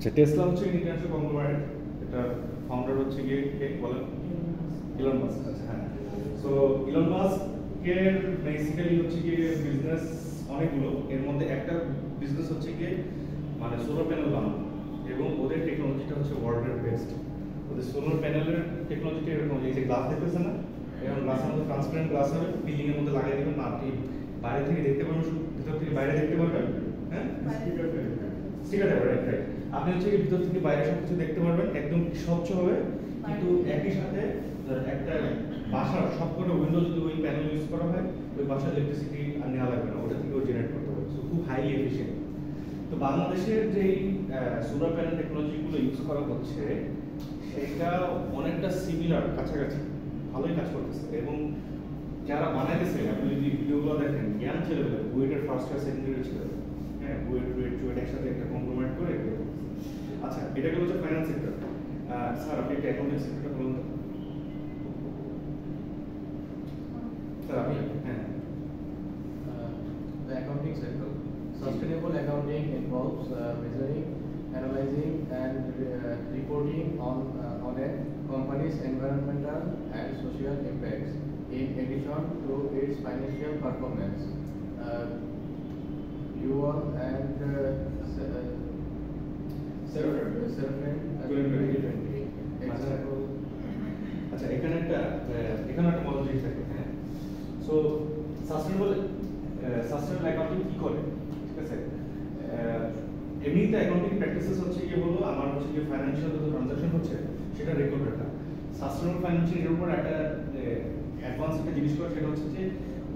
আচ্ছা, টেসলা হচ্ছে international conglomerate, এটা ফাউন্ডার হচ্ছে গিয়ে কে বলেন? Elon Musk. আচ্ছা হ্যাঁ, সো ইলন মাস্কের বেসিক্যালি হচ্ছে গিয়ে বিজনেস অনেকগুলো, এর মধ্যে একটা বিজনেস হচ্ছে গিয়ে মানে সোলার প্যানেল বানানো, এবং ওদের টেকনোলজিটা হচ্ছে ওয়ার্ল্ডের বেস্ট। ওদের সোলার প্যানেলের টেকনোলজিটা এরকম, এই যে গ্লাস দেখতেছেন না, এরকম গ্লাসের মধ্যে ট্রান্সপারেন্ট গ্লাস হবে, পিলিং এর মধ্যে লাগিয়ে দেবেন, না আপনি বাইরে থেকে দেখতে পারবেন, ভিতর থেকে বাইরে দেখতে পারবেন। হ্যাঁ, স্টিকার টাইপ, রাইট রাইট। আপনি হচ্ছে ভিতর থেকে বাইরে সব কিছু দেখতে পারবেন, একদম স্বচ্ছ হবে, কিন্তু একই সাথে একটা বাসার সবকটা উইন্ডো যদি ওই প্যানেল ইউজ করা হয়, ওই বাসার ইলেকট্রিসিটি আর নেওয়া লাগবে না, ওটা থেকেও জেনারেট করতে হবে, সো খুব হাইলি এফিশিয়েন্ট। তো বাংলাদেশের যেই সোলার প্যানেল টেকনোলজিগুলো ইউজ করা হচ্ছে সেটা অনেকটা সিমিলার, কাছাকাছি ভালোই কাজ করতেছে, এবং যারা বানাইতেছে আপনি যদি ভিডিওগুলো দেখেন, জ্ঞান ছেলেবেলা বুয়েটের ফার্স্ট ইয়ার সেকেন্ড ইয়ারের ছেলেবেলা, হ্যাঁ বুয়েট টুয়েট একসাথে একটা কমপ্লিমেন্ট করে। আচ্ছা, এটা গেল হচ্ছে ফাইন্যান্স সেক্টর। স্যার আপনি একটা অ্যাকাউন্টিং সেক্টরটা বলুন তো স্যার। আপনি হ্যাঁ, the accounting sector. Sustainable accounting involves measuring, analyzing, and reporting on a company's environmental and social impacts, in addition to its financial performance. UL and Serpent 2020. Example. আচ্ছা, এখানে একটা মজার জিনিস থাকে। হ্যাঁ, সো সাস্টেনেবল অ্যাকাউন্টিং কি করে, ঠিক আছে? এমনিতে অ্যাকাউন্টিং প্র্যাকটিসেস হচ্ছে কি হলো, আমার হচ্ছে যে ফাইন্যান্সিয়াল যত ট্রানজাকশন হচ্ছে সেটা রেকর্ড রাখা। সাস্টেনেবল ফাইন্যান্সিয়াল এর উপর একটা অ্যাডভান্স একটা জিনিস করে, সেটা হচ্ছে যে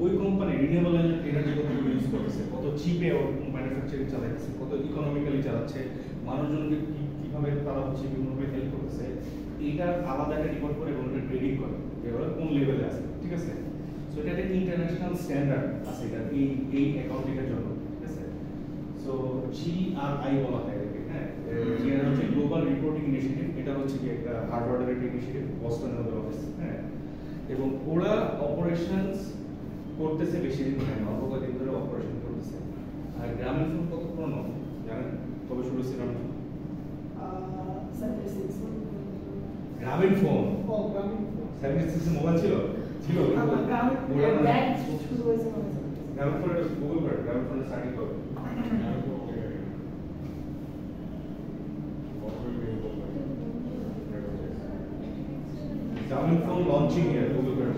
ওই কোম্পানি রিনিউয়েবল এনার্জি কত ইউজ করতেছে, কত চিপে ওর ম্যানুফ্যাকচারিং চালাচ্ছে, কত ইকোনমিক্যালি চালাচ্ছে, মানুষজনকে কিভাবে তারা হচ্ছে বিভিন্নভাবে হেল্প করতেছে, এইটার আলাদা একটা রিপোর্ট করে এবং এটা ট্রেডিং করে যে ওরা কোন লেভেলে আছে, ঠিক আছে? সো এটা একটা ইন্টারন্যাশনাল স্ট্যান্ডার্ড আছে এটা এই অ্যাকাউন্টিংয়ের জন্য, ঠিক আছে? সো GRI বলা হয় এটাকে। হ্যাঁ, GRI হচ্ছে গ্লোবাল রিপোর্টিং ইনিশিয়েটিভ, এটা হচ্ছে কি একটা হার্ভার্ডের একটা ইনিশিয়েটিভ, বস্টনের ওদের অফিস। হ্যাঁ, এবং ওরা অপারেশনস করতেছে বেশি দিন হয় না, অল্প কয়েকদিন ধরে অপারেশন করতেছে। আর গ্রামীণ ফোন কত পুরনো জানেন? কবে শুরু হয়েছে গ্রামীণ ফোন? গ্রামীণ ফোন 76 মোবাইল ছিল গ্রামীণ ফোনের গুগল করে গ্রামীণ ফোনের স্টার্টিং করে গ্রামীণ ফোন লঞ্চিং ইয়ার গুগল করে।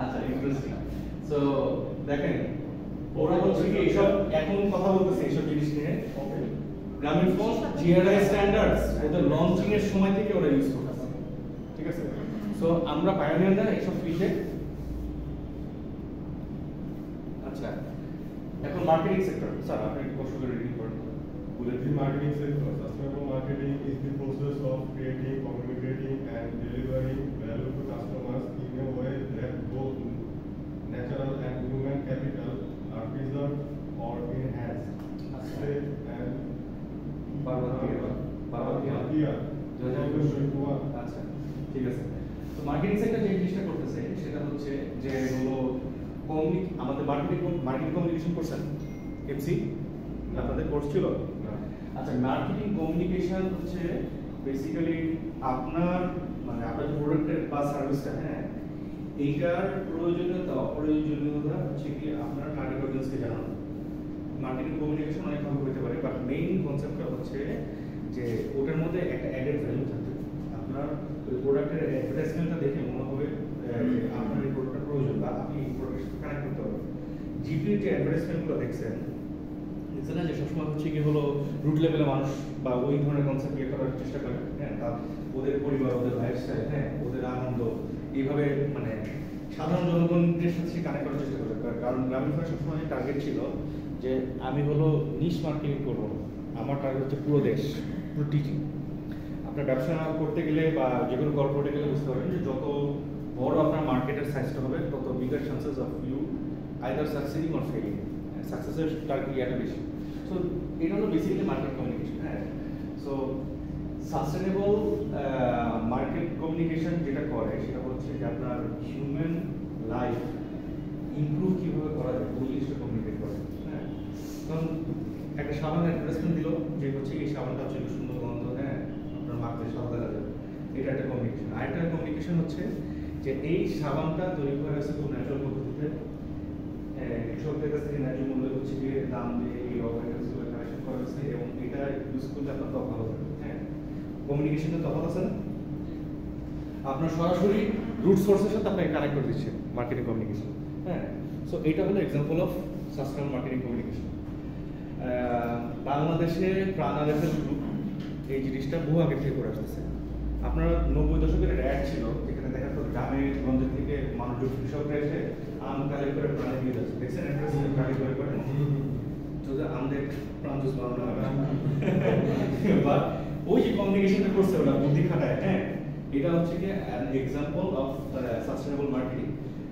আচ্ছা, ইন্টারেস্টিং। সো দেখেন, ওরা হচ্ছে কি এইসব এখন কথা বলতেছে এইসব জিনিস নিয়ে। গ্রামীণ ফোন GRI স্ট্যান্ডার্ডস ওদের লঞ্চিং এর সময় থেকে ওরা ইউজ করতেছে, ঠিক আছে? সো আমরা পায়োনিয়ার না এইসব ফিল্ডে। আচ্ছা, এখন মার্কেটিং সেক্টর, স্যার আপনি একটু কষ্ট করে রিডিং করেন। The marketing sector. Sustainable marketing is the process of creating, communicating, and delivering value to customers in a way that both natural and human capital are preserved or enhanced. Safe and আচ্ছা, ঠিক আছে। তো marketing sector যে জিনিসটা করতেছে সেটা হচ্ছে যে হলো আমাদের মার্কেটিং কমিউনিকেশন করছেন এমসি আপনাদের কোর্স ছিল? আচ্ছা, মার্কেটিং কমিউনিকেশন হচ্ছে বেসিক্যালি আপনার মানে আপনার যে প্রোডাক্টের বা সার্ভিসটা, হ্যাঁ, এইটার প্রয়োজনীয়তা অপ্রয়োজনীয়তা হচ্ছে কি আপনার টার্গেট অডিয়েন্সকে জানানো। মার্কেটিং কমিউনিকেশন অনেকভাবে হতে পারে, বাট মেইন কনসেপ্টটা হচ্ছে যে ওটার মধ্যে একটা অ্যাডেড ভ্যালু থাকবে। আপনার ওই প্রোডাক্টের অ্যাডভার্টাইজমেন্টটা দেখে মনে হবে যে আপনার এই প্রোডাক্টটা প্রয়োজন বা আপনি এই প্রোডাক্টের সাথে কানেক্ট করতে পারবেন। জিপির যে অ্যাডভার্টাইজমেন্টগুলো দেখছেন না, যে সবসময় হচ্ছে কি হলো রুট লেভেলে মানুষ বা ওই ধরনের কনসেপ্ট ইয়ে করার চেষ্টা করে, হ্যাঁ, তার ওদের পরিবার, ওদের লাইফস্টাইল, হ্যাঁ, ওদের আনন্দ, এইভাবে মানে সাধারণ জনগণের সাথে কানেক্ট করার চেষ্টা করে। কারণ গ্রামীণ ফোনের সবসময় টার্গেট ছিল যে আমি হলো নিশ মার্কেটিং করবো, আমার টার্গেট হচ্ছে পুরো দেশ, পুরো টিচিং। আপনার ব্যবসা করতে গেলে বা যে কোনো কর্পোরেটে গেলে বুঝতে পারবেন যে যত বড় আপনার মার্কেটের সাইজটা হবে তত bigger chances of you either succeeding or failing. সাকসেসের টার্গেট ইয়াটা বেশি। সো এটা হলো বেসিক্যালি মার্কেট কমিউনিকেশন। হ্যাঁ, সো সাস্টেনেবল মার্কেট কমিউনিকেশন যেটা করে সেটা হচ্ছে যে আপনার হিউম্যান লাইফ ইমপ্রুভ কিভাবে করা যায় ওই জিনিসটা কমিউনিকেট করে। হ্যাঁ, কারণ একটা সাবানের অ্যাডভার্টাইজমেন্ট দিল যে হচ্ছে এই সাবানটা হচ্ছে সুন্দর গন্ধ, হ্যাঁ আপনার মাখতে সাদা যাবে, এটা একটা কমিউনিকেশন। আরেকটা কমিউনিকেশন হচ্ছে যে এই সাবানটা তৈরি করা হয়েছে খুব ন্যাচারাল পদ্ধতিতে, কৃষকদের কাছ থেকে ন্যায্য মূল্য হচ্ছে গিয়ে দাম দিয়ে এই র ম্যাটেরিয়ালসগুলো কালেকশন করা হয়েছে এবং এটা ইউজ করলে আপনার ত্বক ভালো থাকবে। হ্যাঁ, কমিউনিকেশনের তফাৎ আছে না? আপনার সরাসরি রুট সোর্সের সাথে আপনাকে কানেক্ট করে দিচ্ছে মার্কেটিং কমিউনিকেশন। হ্যাঁ, সো এটা হলো example of sustainable marketing communication. বাংলাদেশে প্রাণালেখের গ্রুপ এই জিনিসটা বহু আগে থেকে করে আসতেছে। আপনার 90 দশকের একটা অ্যাড ছিল যেখানে দেখা তো গ্রামে গঞ্জে থেকে মানুষজন কৃষকরা এসে আম কালেক্ট করে প্রাণে দিয়ে যাচ্ছে, দেখছেন অ্যাড্রেস কালেক্ট করে করেন তো যে আমাদের প্রাণ জুস বানানো বা ওই যে কমিউনিকেশনটা করছে ওরা বুদ্ধি খাটায়। হ্যাঁ, এটা হচ্ছে কি an example of sustainable marketing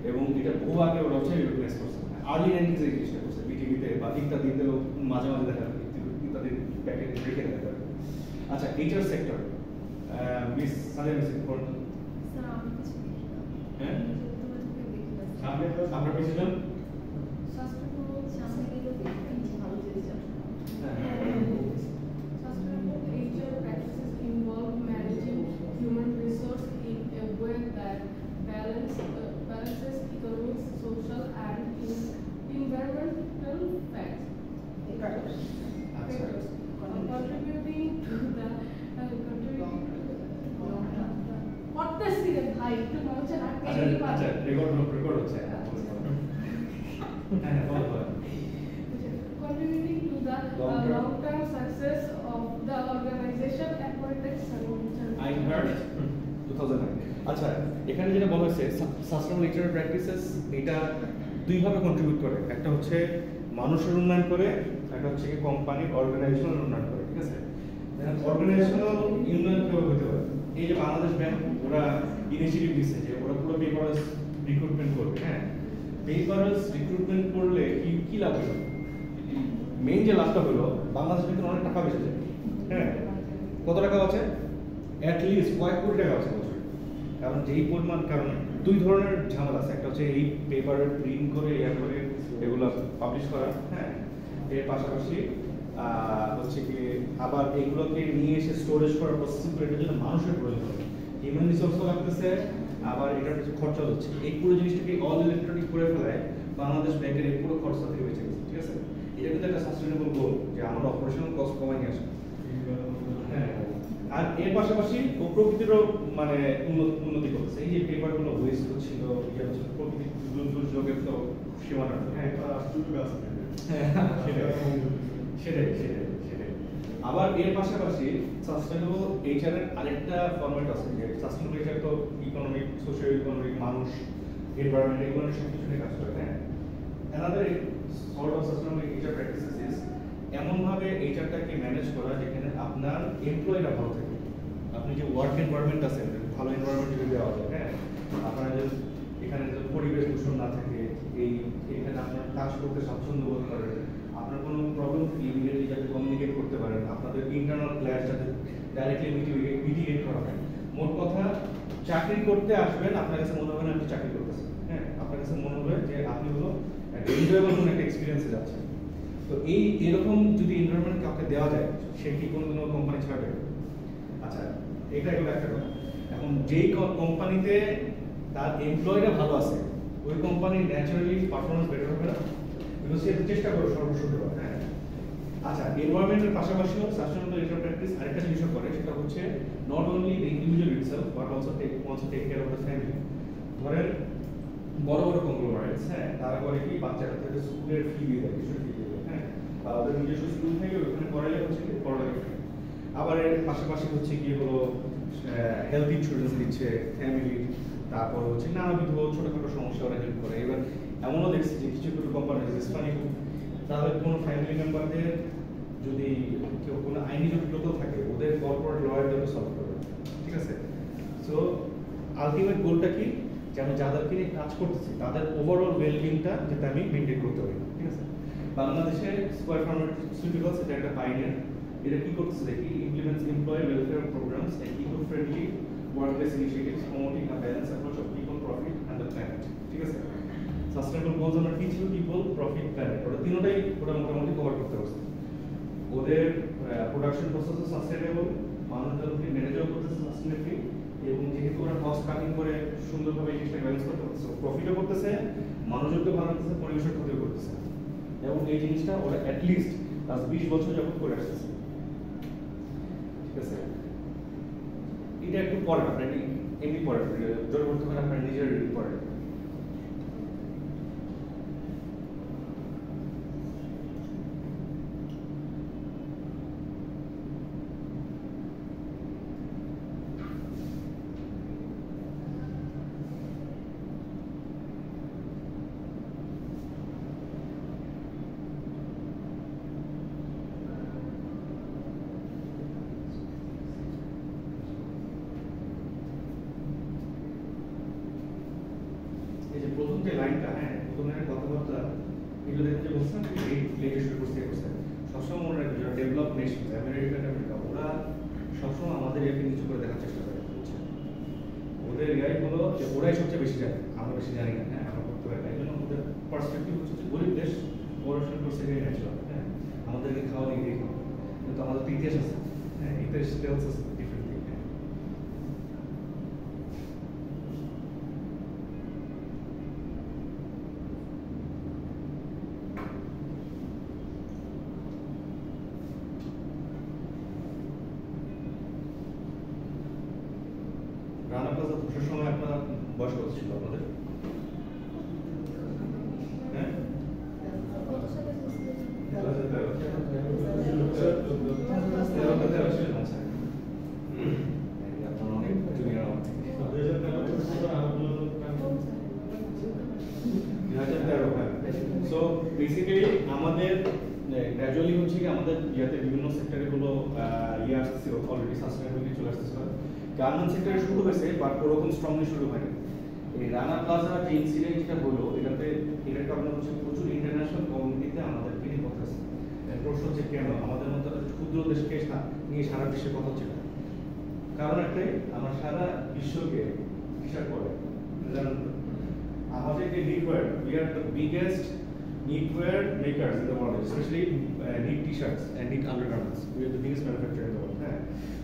এবং এটা বহু আগে ওরা হচ্ছে রিকগনাইজ করছে। আর্লি 90s এই জিনিসটা করছে বিটিভিতে বা ইত্যাদিতেও মাঝে মাঝে দেখা যায়, ইত্যাদি প্যাকেট রেখে দেখা যায়। আচ্ছা, HR sector miss Salem miss কোন স্যার আমি কিছু দেখি না। হ্যাঁ সামনে তো আমরা পেয়েছিলাম সাস্টেনেবল সামনে গেলে দেখবেন যে ভালো জিনিস আছে। Sustainable HR practices involve managing human resource in a way that balances economic, social, and environmental factors. Contributing to the করতেছি রে ভাই একটু মনে না আচ্ছা রেকর্ড হচ্ছে হ্যাঁ বলো contributing to the long-term success of the organization appointed I heard 2009। আচ্ছা, এখানে যেটা বলা হয়েছে সাস্টেনেবল এইচআর প্র্যাকটিসেস এটা দুই ভাবে কন্ট্রিবিউট করে, একটা হচ্ছে মানুষের উন্নয়ন করে, একটা হচ্ছে কি কোম্পানির অর্গানাইজেশনাল উন্নয়ন করে। ঠিক আছে, অর্গানাইজেশনাল উন্নয়ন কিভাবে হতে পারে? এই যে বাংলাদেশ ব্যাংক ওরা ইনিশিয়েটিভ দিচ্ছে যে ওরা পুরো পেপারস রিক্রুটমেন্ট করবে। হ্যাঁ, পেপারস রিক্রুটমেন্ট করলে কি লাভ হবে? মেইন যে লাভটা হলো বাংলাদেশ ব্যাংকের অনেক টাকা বেঁচে যায়। হ্যাঁ, কত টাকা আছে? অ্যাট লিস্ট কয়েক কোটি টাকা আছে বছরে। কারণ যেই পরিমাণ, কারণ দুই ধরনের ঝামেলা আছে, একটা হচ্ছে এই পেপারের প্রিন্ট করে করে এগুলো পাবলিশ করা। হ্যাঁ, এর পাশাপাশি হচ্ছে কি আবার এগুলোকে নিয়ে এসে স্টোরেজ করার প্রসেসিং করে এটার জন্য মানুষের প্রয়োজন হবে, হিউম্যান রিসোর্সও লাগতেছে, আবার এটার কিছু খরচা হচ্ছে। এই পুরো জিনিসটাকে অল ইলেকট্রনিক করে ফেলায় বাংলাদেশ ব্যাংকের এই পুরো খরচা থেকে বেঁচে গেছে। ঠিক আছে, এটা কিন্তু একটা সাস্টেনেবল গোল যে আমরা অপারেশনাল কস্ট কমাই নিয়ে আসবো। হ্যাঁ, আর এর পাশাপাশি ও প্রকৃতিরও মানে উন্নতি করছে। এই যে পেপারগুলো ওয়েস্ট হচ্ছিল, ইয়ে হচ্ছে, প্রকৃতি দুর্যোগের তো সীমানা। হ্যাঁ, সেটাই। আবার এর পাশাপাশি সাস্টেনেবল এইচআর এর আরেকটা ফরম্যাট আছে যে সাস্টেনেবল এইচআর তো ইকোনমিক, সোশিও ইকোনমিক, মানুষ, এনভায়রনমেন্ট এগুলো সব কিছু নিয়ে কাজ করে। হ্যাঁ, another sort of sustainable HR practices is এমন ভাবে এইচআরটাকে ম্যানেজ করা যেখানে আপনার এমপ্লয়িরা ভালো থাকে। আপনি যে ওয়ার্ক এনভায়রনমেন্ট আছে ভালো এনভায়রনমেন্ট যদি দেওয়া যায়, হ্যাঁ, আপনার যে এখানে যে পরিবেশ দূষণ না থাকে, এখানে আপনার কাজ করতে স্বাচ্ছন্দ্য বোধ করেন, আপনার কোনো প্রবলেম ইমিডিয়েটলি যাতে কমিউনিকেট করতে পারেন, আপনাদের ইন্টারনাল ক্ল্যাশ যাতে ডাইরেক্টলি মিটিগেট করা হয়। মোট কথা, চাকরি করতে আসবেন আপনার কাছে মনে হবে না আপনি চাকরি করতেছেন। হ্যাঁ, আপনার কাছে মনে হবে যে আপনি হলো এনজয়েবল কোনো একটা এক্সপিরিয়েন্সে যাচ্ছেন। তো এরকম যদি এনভায়রনমেন্ট কাউকে দেওয়া যায়, সে কি কোনো কোম্পানি ছাড়বে? আচ্ছা, এটা একটা কথা। এখন যেই কোম্পানিতে তার এমপ্লয়িরা ভালো আছে, ওই কোম্পানির ন্যাচারালি পারফরমেন্স বেটার হবে না, বিকজ সে চেষ্টা করে সর্বস্ব দেওয়া। হ্যাঁ, আচ্ছা, এনভায়রনমেন্টের পাশাপাশিও সাস্টেনেবল এইচআর প্র্যাকটিস আরেকটা জিনিসও করে, সেটা হচ্ছে not only the individual itself but also take care of the family. ধরেন বড় কংগ্লোমারেটস, হ্যাঁ, তারা করে কি বাচ্চারা থেকে স্কুলের ফি দিয়ে দেয়, কিছু ফি দিয়ে দেয়। হ্যাঁ, বা ওদের নিজস্ব স্কুল থেকে ওখানে পড়ালে হচ্ছে কি পড়ালেখা ফ্রি। আবার এর পাশাপাশি হচ্ছে কি হলো হেলথ ইন্স্যুরেন্স দিচ্ছে ফ্যামিলি, তারপর হচ্ছে নানাবিধ ছোটখাটো সমস্যা ওরা হেল্প করে। এবার এমনও দেখছি যে কিছু কোম্পানি ইসলামী তাদের কোনো ফ্যামিলি মেম্বারদের যদি কেউ কোনো আইনি জটিলতা থাকে, ওদের কর্পোরেট লয়ারদের সলভ করবে। ঠিক আছে, সো আলটিমেট গোলটা কি যে আমি যাদেরকে নিয়ে কাজ করতেছি তাদের ওভারঅল ওয়েলবিংটা যাতে আমি মেনটেন করতে পারি। ঠিক আছে, বাংলাদেশে স্কয়ার ফার্মাসিউটিক্যালস এটা একটা পাইনিয়ার। এটা কি করতেছে দেখি, implements employee welfare program based initiatives promoting a balanced approach of people, profit and the planet. ঠিক আছে? সাস্টেনেবল গোলস আমরা কি ছিল? People, profit, planet. ওটা তিনটাই ওটা মোটামুটি কভার করতে পারছে। ওদের প্রোডাকশন প্রসেস সাস্টেনেবল, মানুষজনকে ম্যানেজও করতেছে সাস্টেনেবলি, এবং যেহেতু ওরা কস্ট কাটিং করে সুন্দরভাবে এই জিনিসটা ব্যালেন্স করতে পারছে, প্রফিটও করতেছে, মানুষজনকে ভালো করতেছে, পরিবেশের ক্ষতিও করতেছে। এবং এই জিনিসটা ওরা অ্যাটলিস্ট লাস্ট 20 বছর যাবত করে আসতেছে। ঠিক আছে? এটা একটু পরে আপনার এমনি পরে জোর করতে পারেন, আপনার নিজের রিড পড়ে। এই যে প্রথম যে লাইনটা, হ্যাঁ প্রথমের কথাবার্তা এগুলো দেখতে বলছেন এই প্লেটে শুরু করতে করছে সবসময় মনে রাখবে যারা ডেভেলপ নেশন আমেরিকা ওরা সবসময় আমাদের একে নিচু করে দেখার চেষ্টা করে, বুঝছেন? ওদের এআই হলো যে ওরাই সবচেয়ে বেশি জানে, আমরা বেশি জানি না। হ্যাঁ, আমরা করতে পারি না। এই জন্য ওদের পার্সপেক্টিভ হচ্ছে যে গরিব দেশ পড়াশোনা করছে এটাই ন্যাচুরাল। হ্যাঁ, আমাদেরকে খাওয়া দিয়ে খাওয়া, কিন্তু আমাদের তো ইতিহাস আছে। হ্যাঁ, ইতিহাস tells us different thing. Rana plaza ধসের সময় আপনার বয়স কত ছিল আপনাদের? হ্যাঁ, সো বেসিক্যালি আমাদের গ্র্যাজুয়ালি হচ্ছে কি আমাদের ইয়াতে বিভিন্ন সেক্টরে গুলো ইয়ে আসতেছিল, অলরেডি সাস্টেনেবিলিটি চলে আসতেছিল। গার্মেন্ট সেক্টরে শুরু হয়েছে, বাট ওরকম স্ট্রংলি শুরু হয়নি। এই রানা প্লাজা যে ইনসিডেন্ট যেটা হলো, এটার কারণে হচ্ছে প্রচুর ইন্টারন্যাশনাল কমিউনিটিতে আমাদের কিনে কথা আছে। প্রশ্ন হচ্ছে কেন আমাদের মতো ক্ষুদ্র দেশকে নিয়ে সারা বিশ্বে কথা হচ্ছে না? কারণ একটাই, আমরা সারা বিশ্বকে হিসাব করে আমাদের যে knitwear, we are the biggest knitwear makers in the world, especially knit t-shirts and knit undergarments. We are the biggest manufacturer in the world. হ্যাঁ,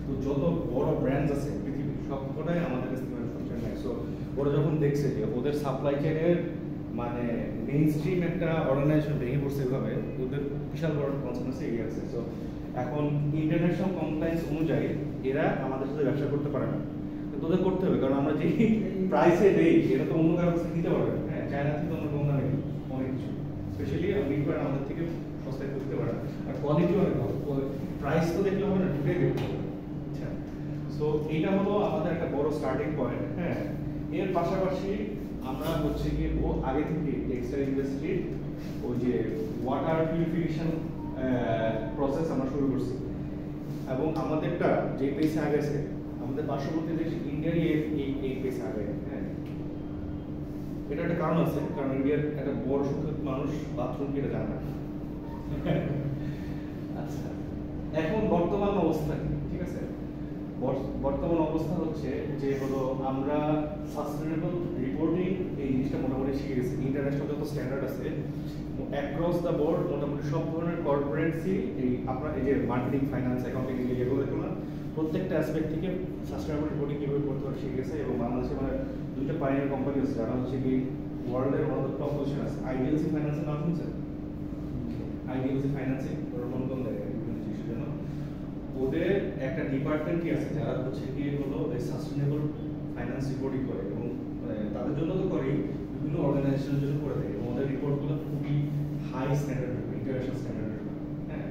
তো যত বড় ব্র্যান্ডস আছে পৃথিবীর সবকটাই আমাদের কাছে ম্যানুফ্যাকচার নেয়। সো ওরা যখন দেখছে যে ওদের সাপ্লাই চেইনের মানে মেইন স্ট্রিম একটা অর্গানাইজেশন ভেঙে পড়ছে এভাবে, ওদের বিশাল বড় কনসার্নেন্সে এগিয়ে আছে। সো এখন ইন্টারন্যাশনাল কমপ্লায়েন্স অনুযায়ী এরা আমাদের সাথে ব্যবসা করতে পারে না, কিন্তু ওদের করতে হবে, কারণ আমরা যে প্রাইসে দেই এটা তো অন্য কারো কাছে দিতে পারবে না। হ্যাঁ, চায়না থেকে আমরা কম দামে দিই অনেক কিছু, স্পেশালি নিটওয়ার আমাদের থেকে সস্তায় করতে পারে না, আর কোয়ালিটি অনেক ভালো। প্রাইস তো দেখলে হবে না, ঢুকে দেখতে হবে। আচ্ছা, সো এইটা হলো আমাদের একটা বড় স্টার্টিং পয়েন্ট। হ্যাঁ, এর পাশাপাশি আমরা হচ্ছে কি আগে থেকে টেক্সটাইল ইন্ডাস্ট্রির ওই যে ওয়াটার পিউরিফিকেশন প্রসেস আমরা শুরু করছি, এবং আমাদেরটা যে পেসে আগেছে, আমাদের পার্শ্ববর্তী দেশ ইন্ডিয়ারই এই পেসে আগে। হ্যাঁ, এটা একটা কারণ আছে, কারণ ইন্ডিয়ার একটা বড় সংখ্যক মানুষ বাথরুম কিনে জানে না। আচ্ছা, এখন বর্তমান অবস্থা কি? ঠিক আছে, বর্তমান অবস্থা হচ্ছে যে হলো আমরা সাস্টেনেবল রিপোর্টিং এই জিনিসটা মোটামুটি শিখে গেছি। ইন্টারন্যাশনাল যত স্ট্যান্ডার্ড আছে অ্যাক্রস দ্য বোর্ড মোটামুটি সব ধরনের কর্পোরেটসই এই আপনার এই যে মার্কেটিং, ফাইন্যান্স, অ্যাকাউন্টিং এগুলো দেখুন না, প্রত্যেকটা অ্যাসপেক্ট থেকে সাস্টেনেবল রিপোর্টিং কীভাবে করতে হবে শিখে গেছে। এবং বাংলাদেশে মানে দুইটা পাইনিয়ার কোম্পানি আছে যারা হচ্ছে কি ওয়ার্ল্ডের one of the top position আছে। আইডিএলসি ফাইন্যান্সের নাম শুনছেন? আইডিএলসি ফাইন্যান্সিং কোন জায়গায় বিভিন্ন জিনিসের জন্য ওদের একটা ডিপার্টমেন্টই আছে যারা হচ্ছে কি হলো এই সাস্টেনেবল ফাইন্যান্স রিপোর্টিং করে, এবং তাদের জন্য তো করেই, বিভিন্ন অর্গানাইজেশনের জন্য করে থাকে, এবং ওদের রিপোর্টগুলো খুবই হাই স্ট্যান্ডার্ড, ইন্টারন্যাশনাল স্ট্যান্ডার্ড। হ্যাঁ,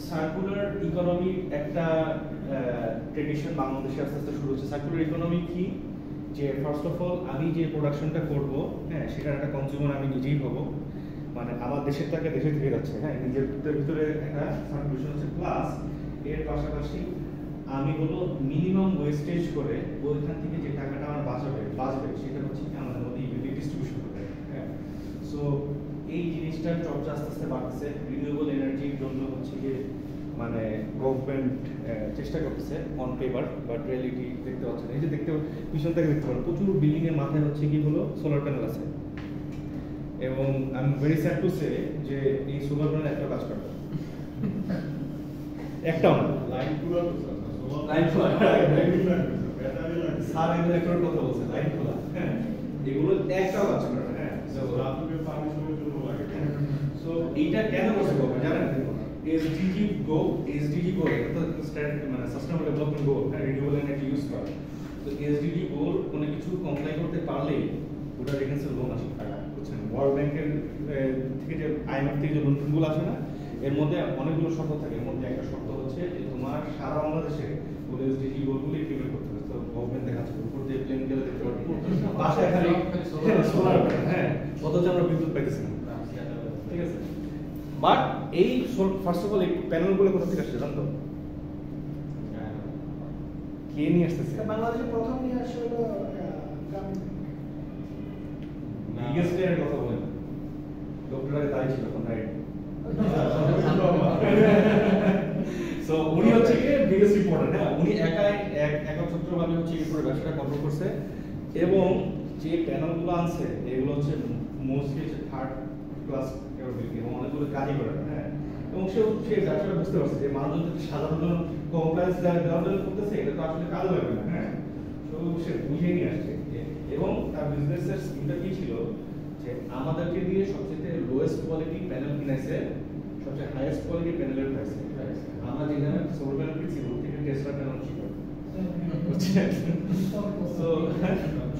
সার্কুলার ইকোনমি একটা ট্রেডিশন বাংলাদেশে আস্তে আস্তে শুরু হচ্ছে। সার্কুলার ইকোনমি কি? যে ফার্স্ট অফ অল আমি যে প্রোডাকশনটা করব, হ্যাঁ, সেটার একটা কনজিউমার আমি নিজেই হবো, মানে আমার দেশের টাকা দেশে থেকে যাচ্ছে। হ্যাঁ, নিজের ভিতরে একটা সার্কুলেশন হচ্ছে, প্লাস এর পাশাপাশি আমি হলো মিনিমাম ওয়েস্টেজ করে ওইখান থেকে যে টাকাটা আমার বাঁচবে সেটা হচ্ছে কি আমাদের মধ্যে ইকুইটি ডিস্ট্রিবিউশন করবে। হ্যাঁ, সো এই জিনিসটার চর্চা আস্তে আস্তে বাড়তেছে। রিনিউয়েবল এনার্জির জন্য হচ্ছে যে মানে গভর্নমেন্ট চেষ্টা করতেছে অন পেপার, বাট রিয়েলিটি দেখতে পাচ্ছেন। এই যে পিছন থেকে দেখতে পারেন প্রচুর বিল্ডিং এর মাথায় হচ্ছে কি হলো সোলার প্যানেল আছে, এবং I am very sad to say যে এই সোলার প্যানেল একটা কাজ করে একটাও না। লাইনগুলো তো স্যার, লাইন খোলা। ব্যাটারি লাগবে। স্যার এগুলো একটা কথা বলছে লাইন খোলা, হ্যাঁ এগুলো একটাও কাজ করে না, হ্যাঁ। রাতুকে পারমিশনের জন্য লাগে। সো এইটা কেন করছে গভর্নমেন্ট জানেন? এসডিজি গো এটা তো মানে সাস্টেনেবল ডেভেলপমেন্ট গোল, হ্যাঁ, রিনিউয়েবল এনার্জি ইউজ করা। তো এসডিজি গোল কোনো কিছু কমপ্লাই করতে পারলেই ওটা রেফারেন্সের লোন আসে টাকা, বুঝছেন? ওয়ার্ল্ড ব্যাংকের থেকে যে আইএমএফ থেকে যে লোনগুলো আসে না, এর মধ্যে অনেকগুলো শর্ত থাকে। এর মধ্যে একটা শর্ত হচ্ছে যে তোমার সারা বাংলাদেশে ওই এসডিজি গোলগুলো ইমপ্লিমেন্ট করতে হবে। তো গভর্নমেন্ট দেখাচ্ছে উপর দিয়ে প্লেন গেলে দেখতে পারবে বাসায় খালি সোলার, হ্যাঁ, অথচ আমরা বিদ্যুৎ পাইতেছি না, ঠিক আছে? বাট এই ফার্স্ট অফ অল এই প্যানেলগুলো কোথা থেকে আসছে জানতো? কে নিয়ে আসতেছে? বাংলাদেশে প্রথম নিয়ে আসে হলো গ্রামীণ বিগেস্ট এর কথা বলেন, ডক্টর আগে তাই ছিল তখন, রাইট? সো উনি হচ্ছে কি বিগেস্ট রিপোর্টার, হ্যাঁ, উনি একচ্ছত্রভাবে হচ্ছে এই পুরো ব্যবসাটা কন্ট্রোল করছে, এবং যে প্যানেলগুলো আনছে এগুলো হচ্ছে মোস্টলি হচ্ছে থার্ড ক্লাস ক্যাপাবিলিটি এবং অনেকগুলো কাজই করে, হ্যাঁ। এবং সে ব্যবসাটা বুঝতে পারছে যে মানুষ যদি সাধারণ কমপ্লায়েন্স দেওয়ার জন্য করতেছে, এটা তো আসলে কাজে লাগবে না, হ্যাঁ। তো সে বুঝে নিয়ে আসছে, এবং তার বিজনেসের স্কিমটা কি ছিল যে আমাদেরকে দিয়ে সবচেয়ে লোয়েস্ট কোয়ালিটি প্যানেল কিনাইছে, সবচেয়ে হাইয়েস্ট কোয়ালিটি প্যানেলের প্রাইসে। আমরা যেখানে সোলার প্যানেল কিনছি ওর থেকে টেসলা প্যানেল ছিল, বুঝছেন? সো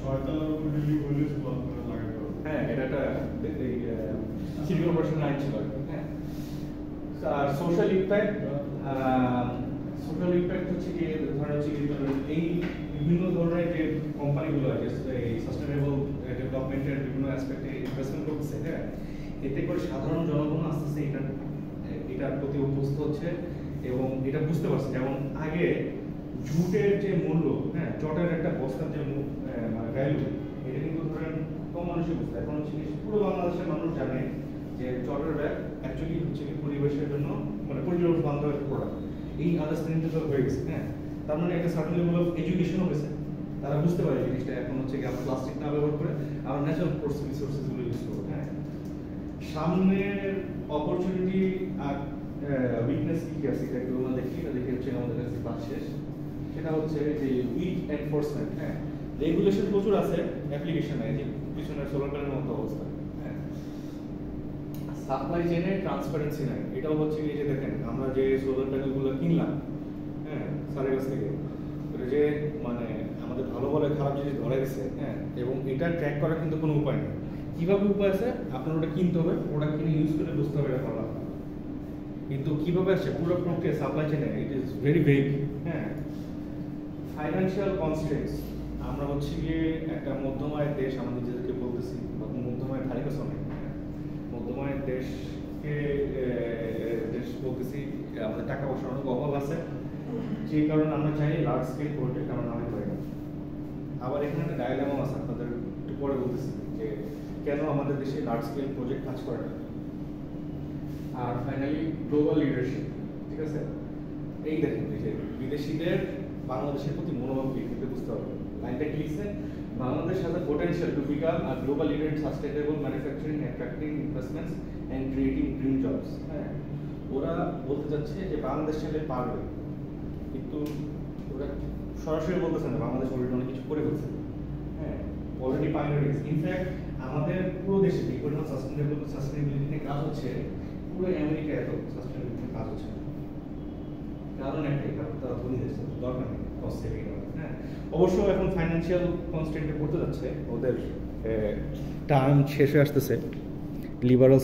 6 তলার উপর বিল্ডিং হলে সোলার প্যানেল লাগাতে হবে। হ্যাঁ, এটা একটা সিটি কর্পোরেশন আইন ছিল, হ্যাঁ। আর সোশ্যাল ইমপ্যাক্ট হচ্ছে কি ধরেন হচ্ছে কি এই বিভিন্ন ধরনের যে কোম্পানিগুলো আছে এই সাস্টেনেবল ডেভেলপমেন্টের বিভিন্ন অ্যাসপেক্টে ইনভেস্টমেন্ট করতেছে, হ্যাঁ, এতে করে সাধারণ জনগণ আস্তে আস্তে এটার প্রতি অভ্যস্ত হচ্ছে এবং এটা বুঝতে পারছে। যেমন আগে জুটের যে মূল্য, হ্যাঁ, চটের একটা বস্তার যে মানে ভ্যালু, এটা কিন্তু ধরেন কম মানুষই বুঝতে। এখন হচ্ছে পুরো বাংলাদেশের মানুষ জানে যে চটের ব্যাগ অ্যাকচুয়ালি হচ্ছে কি পরিবেশের জন্য মানে পরিবেশ বান্ধব একটা প্রোডাক্ট। এই আন্ডারস্ট্যান্ডিংটা তো হয়ে গেছে, হ্যাঁ। তার মানে একটা সার্টেন লেভেল অফ এডুকেশনও হয়েছে, তারা বুঝতে পারে জিনিসটা এখন হচ্ছে কি আমরা প্লাস্টিক না ব্যবহার করে আমরা ন্যাচারাল রিসোর্সেসগুলো ইউজ করবো, হ্যাঁ। সামনের অপরচুনিটি আর উইকনেস কি আছে এটা একটু আমরা দেখি, এটা দেখে হচ্ছে আমাদের কাছে কাজ শেষ। সেটা হচ্ছে যে উইক এনফোর্সমেন্ট, হ্যাঁ। রেগুলেশন প্রচুর আছে, অ্যাপ্লিকেশন নাই, যে পিছনের সোলার প্যানেলের মতো অবস্থা, হ্যাঁ। সাপ্লাই চেইনে ট্রান্সপারেন্সি নাই, এটাও হচ্ছে এই যে দেখেন আমরা যে সোলার প্যানেলগুলো কিনলাম, হ্যাঁ, স্যারের কাছ থেকে, যে মানে আমাদের ভালো বলে খারাপ জিনিস ধরে গেছে, হ্যাঁ, এবং এটা ট্র্যাক করার কিন্তু কোনো উপায় নেই। কিভাবে উপায় আছে? আপনার ওটা কিনতে হবে, ওটা কিনে ইউজ করে বুঝতে হবে এটা ভালো, কিন্তু কিভাবে আসছে পুরো প্রক্রিয়া সাপ্লাই চেইনে ইট ইজ ভেরি ভেগ, হ্যাঁ। ফাইন্যান্সিয়াল কনস্ট্রেন্টস, আমরা হচ্ছে গিয়ে একটা মধ্যম আয়ের দেশ, আমরা নিজেদেরকে বলতেছি মধ্যম আয়ের ধারে কাছে অনেক, মধ্যম আয়ের দেশ বলতেছি, আমাদের টাকা পয়সার অনেক অভাব আছে, যে কারণে আমরা চাই লার্জ স্কেল প্রজেক্ট আমরা নামে পাই না। আবার এখানে একটা ডায়াগ্রামও আছে, আপনাদের একটু পরে বলতেছি যে কেন আমাদের দেশে লার্জ স্কেল প্রজেক্ট কাজ করে না। আর ফাইনালি গ্লোবাল লিডারশিপ, ঠিক আছে? এই দেখেন যে বিদেশিদের বাংলাদেশের প্রতি মনোভাব কি কিন্তু বুঝতে হবে। লাইনটা কি লিখছে? Bangladesh has a potential to become a global leader in sustainable manufacturing, attracting investments and creating green jobs. হ্যাঁ, ওরা বলতে চাচ্ছে যে বাংলাদেশ চাইলে পারবে, কিন্তু ওরা সরাসরি বলতেছে না বাংলাদেশ অলরেডি অনেক কিছু করে ফেলছে, হ্যাঁ, অলরেডি পাইনিয়ার্স। ইনফ্যাক্ট আমাদের পুরো দেশে যে পরিমাণ সাস্টেনেবিলিটি নিয়ে কাজ হচ্ছে, পুরো আমেরিকা এত সাস্টেনেবিলিটি নিয়ে কাজ হচ্ছে, কারণ একটাই, কারণ তারা ধনী দেশ, দরকার নেই কস্ট সেভিং, হ্যাঁ। অবশ্য এখন ফাইন্যান্সিয়াল কনস্ট্রেন্টে পড়তে যাচ্ছে, ওদের টার্ম শেষ হয়ে আসতেছে, লিবারাল